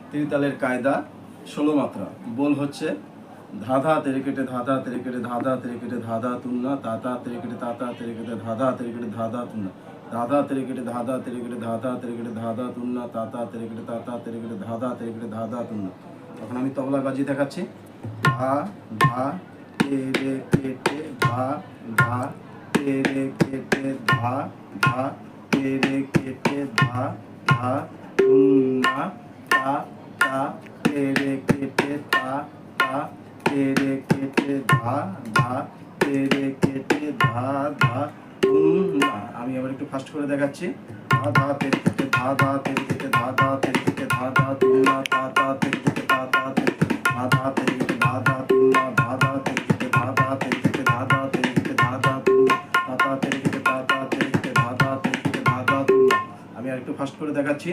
ত্রিতালের কায়দা 16 মাত্রা। বোল হচ্ছে ধাধা তেরে কেটে ধাধা তেরে কেটে ধাধা তেরে কেটে ধাধা তুন্না তাতা তেরে কেটে তাতা তেরে কেটে ধাধা তেরে কেটে ধাধা তুন্না ধাধা তেরে কেটে ধাধা তেরে কেটে ধাধা তেরে কেটে ধাধা তুন্না তাতা তেরে কেটে তাতা তেরে কেটে ধাধা তেরে কেটে ধাধা তুন্না। তখন আমি তবলা বাজিয়ে দেখাচ্ছি। ধা ধা তেরে কেটে ধা ধা তেরে কেটে ধা ধা তেরে কেটে ধা ধা তুন্না তা তা তেরে কেটে তা তা তেরে কেটে ধা ধা তেরে কেটে ধা ধা তুন্না। আমি আবার একটু ফাস্ট করে দেখাচ্ছি। ধা ধা তেরে কেটে ধা ধা তেরে কেটে ধা ধা তেরে কেটে ধা ধা তুন্না তা তা তেরে কেটে তা তা তেরে ধা ধা তেরে কেটে ধা ধা তুন্না ধা ধা তেরে কেটে ধা ধা তেরে কেটে ধা ধা তেরে কেটে ধা ধা তুন্না তা তা তেরে কেটে তা তা তেরে কেটে ধা ধা তেরে কেটে ধা ধা তুন্না। আমি আর একটু ফাস্ট করে দেখাচ্ছি।